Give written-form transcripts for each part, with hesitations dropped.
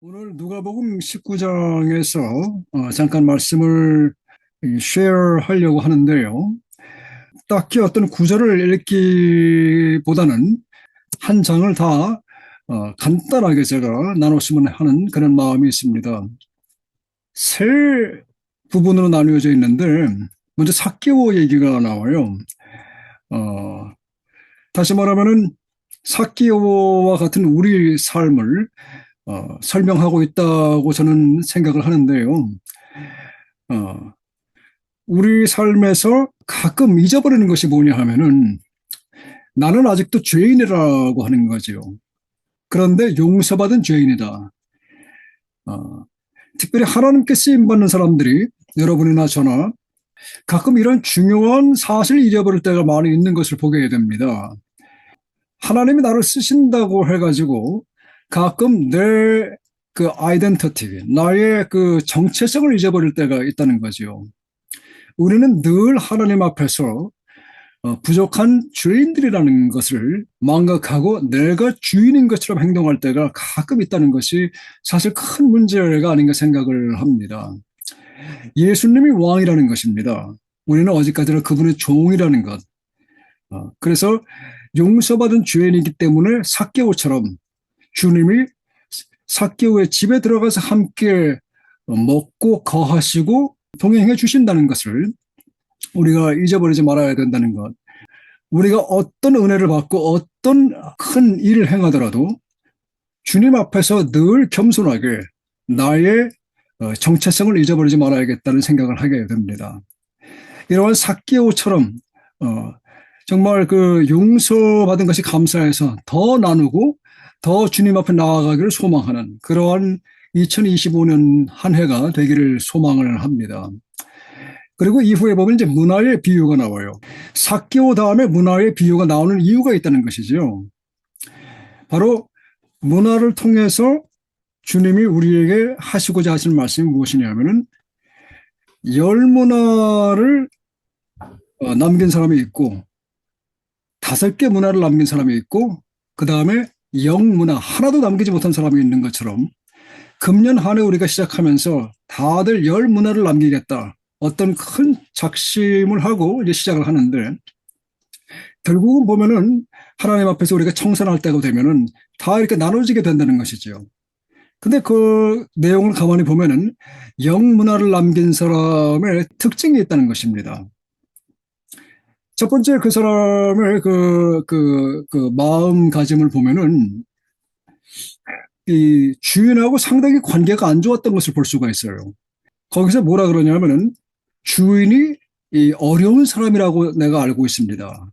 오늘 누가복음 19장에서 잠깐 말씀을 쉐어하려고 하는데요. 딱히 어떤 구절을 읽기보다는 한 장을 다 간단하게 제가 나눴으면 하는 그런 마음이 있습니다. 세 부분으로 나누어져 있는데 먼저 삭개오 얘기가 나와요. 어, 다시 말하면은 삭개오와 같은 우리 삶을 설명하고 있다고 저는 생각을 하는데요. 어, 우리 삶에서 가끔 잊어버리는 것이 뭐냐 하면은 나는 아직도 죄인이라고 하는 거죠. 그런데 용서받은 죄인이다. 어, 특별히 하나님께 쓰임받는 사람들이 여러분이나 저나 가끔 이런 중요한 사실을 잊어버릴 때가 많이 있는 것을 보게 됩니다. 하나님이 나를 쓰신다고 해가지고 가끔 내 그 아이덴티티, 나의 그 정체성을 잊어버릴 때가 있다는 거죠. 우리는 늘 하나님 앞에서 부족한 죄인들이라는 것을 망각하고 내가 주인인 것처럼 행동할 때가 가끔 있다는 것이 사실 큰 문제가 아닌가 생각을 합니다. 예수님이 왕이라는 것입니다. 우리는 어디까지나 그분의 종이라는 것. 그래서 용서받은 죄인이기 때문에 삭개오처럼 주님이 삭개오의 집에 들어가서 함께 먹고 거하시고 동행해 주신다는 것을 우리가 잊어버리지 말아야 된다는 것. 우리가 어떤 은혜를 받고 어떤 큰 일을 행하더라도 주님 앞에서 늘 겸손하게 나의 정체성을 잊어버리지 말아야겠다는 생각을 하게 됩니다. 이러한 삭개오처럼 정말 그 용서받은 것이 감사해서 더 나누고 더 주님 앞에 나아가기를 소망하는 그러한 2025년 한 해가 되기를 소망을 합니다. 그리고 이후에 보면 이제 문화의 비유가 나와요. 삭개오 다음에 문화의 비유가 나오는 이유가 있다는 것이죠. 바로 문화를 통해서 주님이 우리에게 하시고자 하시는 말씀이 무엇이냐면은 열 문화를 남긴 사람이 있고 5개 문화를 남긴 사람이 있고 그 다음에 영 문화 하나도 남기지 못한 사람이 있는 것처럼 금년 한 해 우리가 시작하면서 다들 열 문화를 남기겠다. 어떤 큰 작심을 하고 이제 시작을 하는데 결국은 보면은 하나님 앞에서 우리가 청산할 때가 되면은 다 이렇게 나눠지게 된다는 것이죠. 근데 그 내용을 가만히 보면은 영 문화를 남긴 사람의 특징이 있다는 것입니다. 첫 번째 그 사람의 그 마음가짐을 보면은 이 주인하고 상당히 관계가 안 좋았던 것을 볼 수가 있어요. 거기서 뭐라 그러냐면은 주인이 이 어려운 사람이라고 내가 알고 있습니다.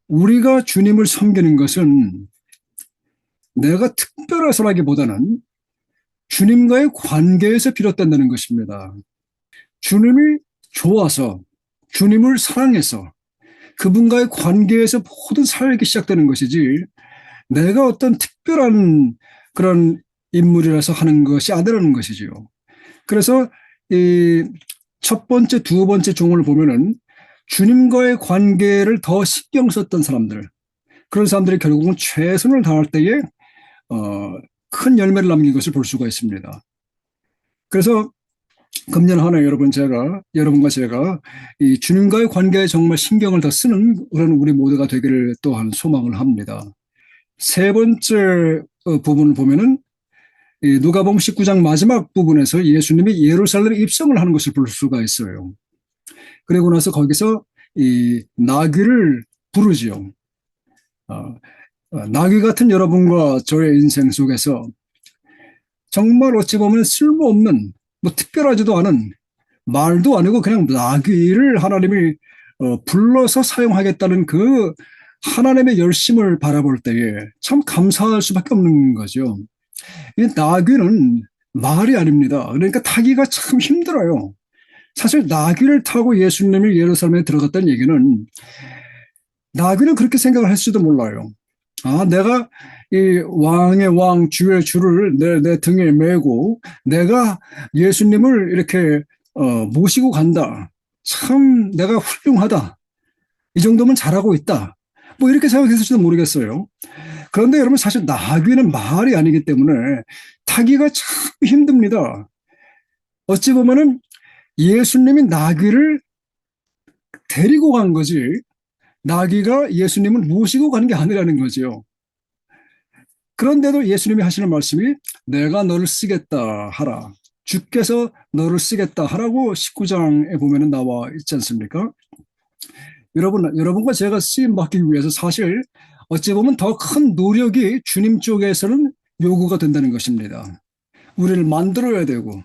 우리가 주님을 섬기는 것은 내가 특별해서라기보다는 주님과의 관계에서 비롯된다는 것입니다. 주님이 좋아서 주님을 사랑해서 그분과의 관계에서 모든 살기 시작되는 것이지 내가 어떤 특별한 그런 인물이라서 하는 것이 아니라는 것이지요. 그래서 이 첫 번째, 두 번째 종을 보면은 주님과의 관계를 더 신경 썼던 사람들, 그런 사람들이 결국은 최선을 다할 때에 큰 열매를 남긴 것을 볼 수가 있습니다. 그래서 금년 한 해 여러분과 제가 이 주님과의 관계에 정말 신경을 더 쓰는 그런 우리 모두가 되기를 또한 소망을 합니다. 세 번째 부분을 보면은 누가복음 19장 마지막 부분에서 예수님이 예루살렘에 입성을 하는 것을 볼 수가 있어요. 그리고 나서 거기서 이 나귀를 부르지요. 나귀 같은 여러분과 저의 인생 속에서 정말 어찌 보면 쓸모없는 뭐 특별하지도 않은 말도 아니고 그냥 나귀를 하나님이 불러서 사용하겠다는 그 하나님의 열심을 바라볼 때에 참 감사할 수밖에 없는 거죠. 이 나귀는 말이 아닙니다. 그러니까 타기가 참 힘들어요. 사실 나귀를 타고 예수님이 예루살렘에 들어갔다는 얘기는 나귀는 그렇게 생각을 했을지도 몰라요. 아, 내가 이 왕의 왕, 주의 주를 내 등에 메고 내가 예수님을 이렇게 모시고 간다. 참 내가 훌륭하다. 이 정도면 잘하고 있다. 뭐 이렇게 생각했을지도 모르겠어요. 그런데 여러분 사실 나귀는 말이 아니기 때문에 타기가 참 힘듭니다. 어찌 보면은 예수님이 나귀를 데리고 간 거지 나귀가 예수님을 모시고 가는 게 아니라는 거죠. 그런데도 예수님이 하시는 말씀이 내가 너를 쓰겠다 하라. 주께서 너를 쓰겠다 하라고 19장에 보면 나와 있지 않습니까? 여러분과 제가 쓰임 받기 위해서 사실 어찌 보면 더 큰 노력이 주님 쪽에서는 요구가 된다는 것입니다. 우리를 만들어야 되고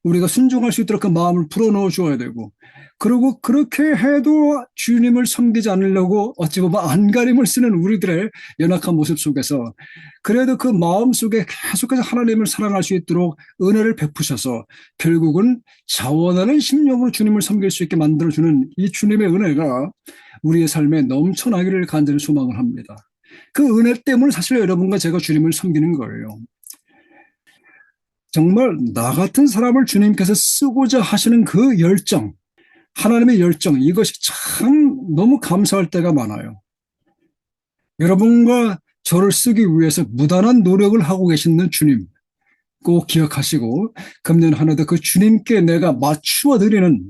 우리가 순종할 수 있도록 그 마음을 불어넣어 줘야 되고 그리고 그렇게 해도 주님을 섬기지 않으려고 어찌 보면 안가림을 쓰는 우리들의 연약한 모습 속에서 그래도 그 마음 속에 계속해서 하나님을 사랑할 수 있도록 은혜를 베푸셔서 결국은 자원하는 심령으로 주님을 섬길 수 있게 만들어주는 이 주님의 은혜가 우리의 삶에 넘쳐나기를 간절히 소망을 합니다. 그 은혜 때문에 사실 여러분과 제가 주님을 섬기는 거예요. 정말 나 같은 사람을 주님께서 쓰고자 하시는 그 열정, 하나님의 열정, 이것이 참 너무 감사할 때가 많아요. 여러분과 저를 쓰기 위해서 무단한 노력을 하고 계시는 주님 꼭 기억하시고 금년 한 해도 그 주님께 내가 맞추어 드리는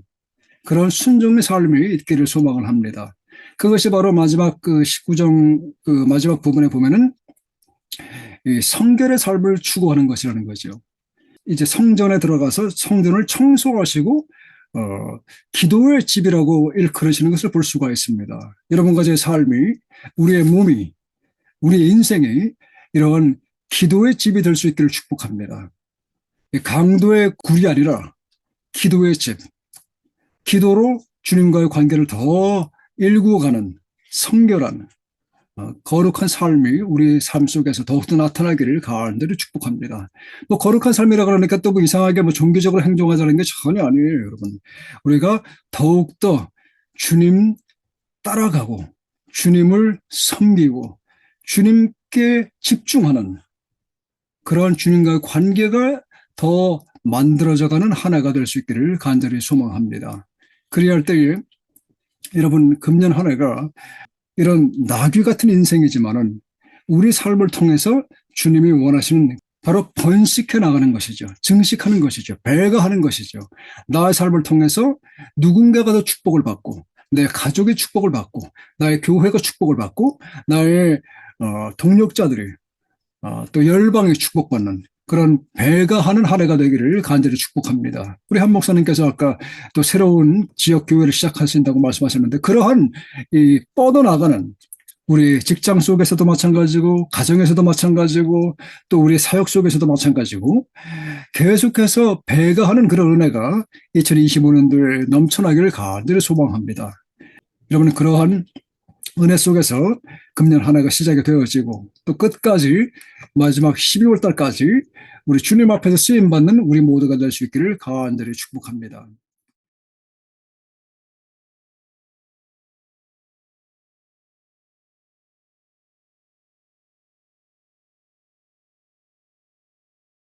그런 순종의 삶이 있기를 소망을 합니다. 그것이 바로 마지막 그 19장 그 마지막 부분에 보면은 이 성결의 삶을 추구하는 것이라는 거죠. 이제 성전에 들어가서 성전을 청소하시고 기도의 집이라고 일컬으시는 것을 볼 수가 있습니다. 여러분과 제 삶이 우리의 몸이 우리의 인생이 이런 기도의 집이 될 수 있기를 축복합니다. 강도의 굴이 아니라 기도의 집, 기도로 주님과의 관계를 더 일구어가는 성결한 거룩한 삶이 우리 삶 속에서 더욱더 나타나기를 간절히 축복합니다. 뭐 거룩한 삶이라 그러니까 또 뭐 이상하게 뭐 종교적으로 행동하자는 게 전혀 아니에요, 여러분. 우리가 더욱더 주님 따라가고 주님을 섬기고 주님께 집중하는 그러한 주님과의 관계가 더 만들어져가는 한 해가 될 수 있기를 간절히 소망합니다. 그리할 때에 여러분 금년 한 해가 이런 나귀 같은 인생이지만은 우리 삶을 통해서 주님이 원하시는 바로 번식해 나가는 것이죠. 증식하는 것이죠. 배가하는 것이죠. 나의 삶을 통해서 누군가가 더 축복을 받고 내 가족의 축복을 받고 나의 교회가 축복을 받고 나의 동력자들이 또 열방의 축복받는 그런 배가하는 한 해가 되기를 간절히 축복합니다. 우리 한 목사님께서 아까 또 새로운 지역 교회를 시작하신다고 말씀하셨는데 그러한 이 뻗어나가는 우리 직장 속에서도 마찬가지고 가정에서도 마찬가지고 또 우리 사역 속에서도 마찬가지고 계속해서 배가하는 그런 은혜가 2025년도에 넘쳐나기를 간절히 소망합니다. 여러분 그러한 은혜 속에서 금년 한 해가 시작이 되어지고 또 끝까지 마지막 12월 달까지 우리 주님 앞에서 쓰임받는 우리 모두가 될 수 있기를 간절히 축복합니다.